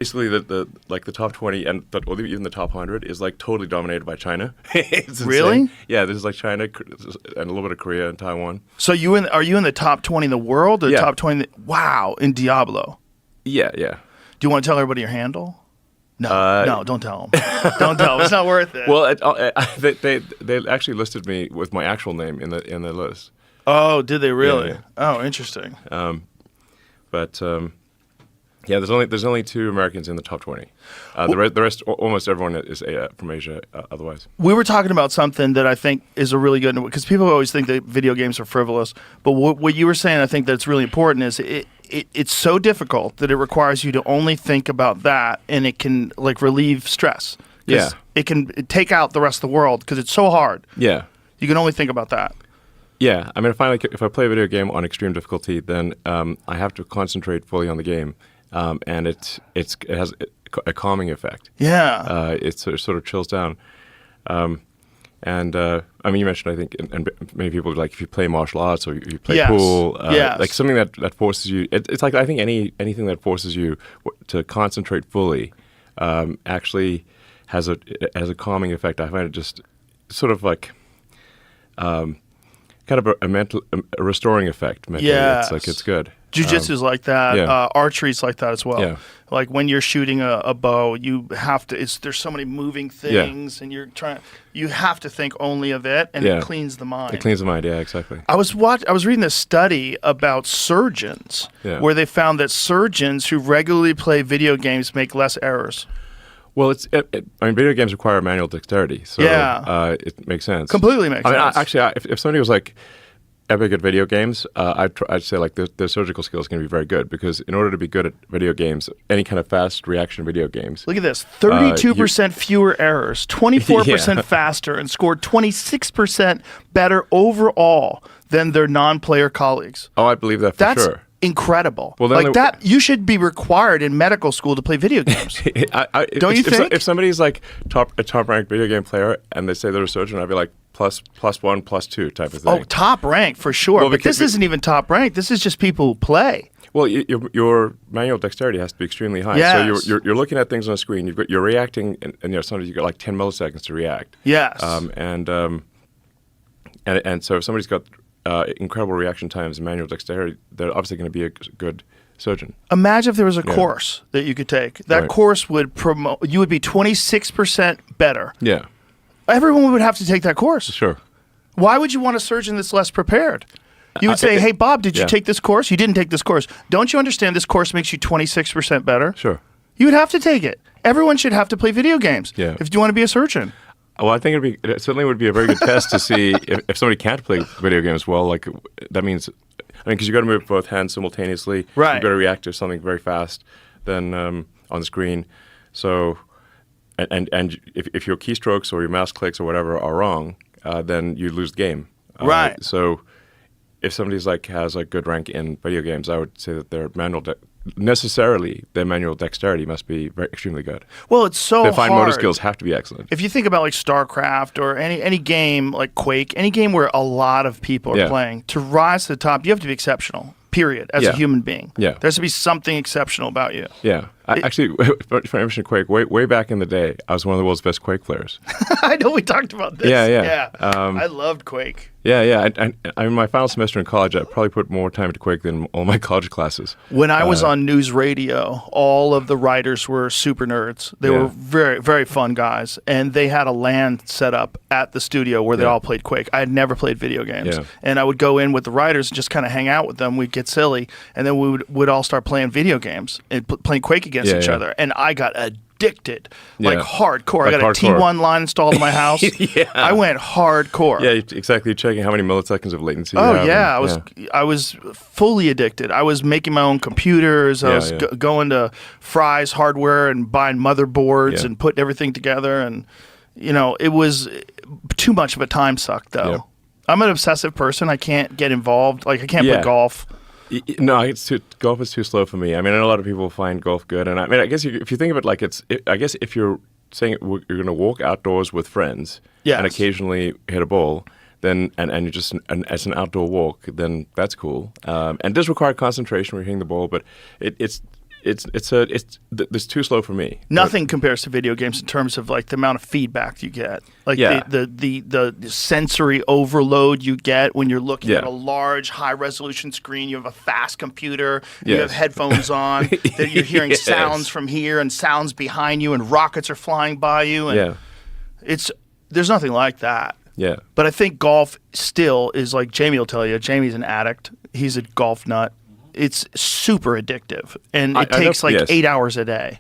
Basically, the top 20 or even the top 100 is like totally dominated by China. It's Really? insane. Yeah, there's like China and a little bit of Korea and Taiwan. So are you in the top 20 in the world or Yeah. top 20? Wow, in Diablo. Yeah. Do you want to tell everybody your handle? No, don't tell them. Don't tell them. It's not worth it. Well, they actually listed me with my actual name in the list. Oh, did they really? Yeah. Oh, interesting. Yeah, there's only 2 Americans in the top 20. The rest, almost everyone is from Asia. Otherwise, We were talking about something that I think is a really good, because people always think that video games are frivolous. But what you were saying, I think that's really important, is it's so difficult that it requires you to only think about that, and it can like relieve stress. Yeah. It can take out the rest of the world because it's so hard. yeah. You can only think about that. Yeah, I mean, I find like if I play a video game on extreme difficulty, then I have to concentrate fully on the game, and it has a calming effect. Yeah. It sort of chills down, I mean, you mentioned, I think, and many people like if you play martial arts or you play Yes. pool, Yes. like something that forces you. It's like I think anything that forces you to concentrate fully actually has a calming effect. I find it just sort of like. Kind of a restoring effect. Mentally. Yes. It's good. Jiu-jitsu's like that. yeah. Archery's like that as well. Yeah. Like when you're shooting a bow, you have to. There's so many moving things, and you have to think only of it, and it cleans the mind. It cleans the mind. Yeah, exactly. I was reading this study about surgeons, where they found that surgeons who regularly play video games make less errors. Well, I mean, video games require manual dexterity, so it makes sense. Completely makes sense. Actually, if somebody was like epic at video games, I'd say like their surgical skills can be very good, because in order to be good at video games, any kind of fast reaction video games. Look at this: 32% fewer errors, 24% faster, and scored 26% better overall than their non-player colleagues. Oh, I believe that for sure. Incredible. Well, then you should be required in medical school to play video games. Don't you think? If somebody's like a top-ranked video game player and they say they're a surgeon, I'd be like +1, +2 type of thing. Oh, top rank for sure. Well, but this isn't even top rank. This is just people who play. Well, your manual dexterity has to be extremely high. Yes. So you're looking at things on a screen. You're reacting, and sometimes you've got like 10 milliseconds to react. Yes. And so if somebody's got incredible reaction times and manual dexterity, they're obviously going to be a good surgeon. Imagine if there was a course that you could take. That course would promote. You would be 26% better. Yeah. Everyone would have to take that course. Sure. Why would you want a surgeon that's less prepared? You would say, hey, Bob, did you take this course? You didn't take this course. Don't you understand this course makes you 26% better? Sure. You would have to take it. Everyone should have to play video games if you want to be a surgeon. Well, I think it certainly would be a very good test to see if somebody can't play video games well. Like that means, because you got to move both hands simultaneously. Right. You've got to react to something very fast, then on the screen. So, and if your keystrokes or your mouse clicks or whatever are wrong, then you lose the game. Right. So, if somebody's has a good rank in video games, I would say that their manual dexterity must be extremely good. Well, it's so their fine hard. motor skills have to be excellent. If you think about like StarCraft or any game like Quake, any game where a lot of people are playing, to rise to the top, you have to be exceptional. Period. As a human being, there has to be something exceptional about you. Yeah, actually, if I mention Quake, way back in the day, I was one of the world's best Quake players. I know we talked about this. Yeah. I loved Quake. Yeah. I in my final semester in college, I probably put more time into Quake than all my college classes. When I was on news radio, all of the writers were super nerds. They were very, very fun guys, and they had a LAN set up at the studio where they all played Quake. I had never played video games, and I would go in with the writers and just kind of hang out with them. We'd get silly, and then we would all start playing video games and playing Quake against each other. And I got addicted, like hardcore. I got a T1 line installed in my house. I went hardcore. Yeah, exactly. You're checking how many milliseconds of latency you have. Oh yeah, I was fully addicted. I was making my own computers. I was going to Fry's Hardware and buying motherboards and putting everything together. And it was too much of a time suck though. Yeah. I'm an obsessive person. I can't get involved. Like I can't play golf. No, golf is too slow for me. I mean, I know a lot of people find golf good, and I guess if you think of it like I guess if you're saying you're going to walk outdoors with friends and occasionally hit a ball, then and you're just as an outdoor walk, then that's cool. And it does require concentration when you're hitting the ball, but It's too slow for me. Nothing compares to video games in terms of like the amount of feedback you get, like the sensory overload you get when you're looking at a large, high resolution screen. You have a fast computer. You have headphones on. That you're hearing sounds from here and sounds behind you, and rockets are flying by you. And there's nothing like that. Yeah. But I think golf still is like Jamie will tell you. Jamie's an addict. He's a golf nut. It's super addictive, and it takes 8 hours a day.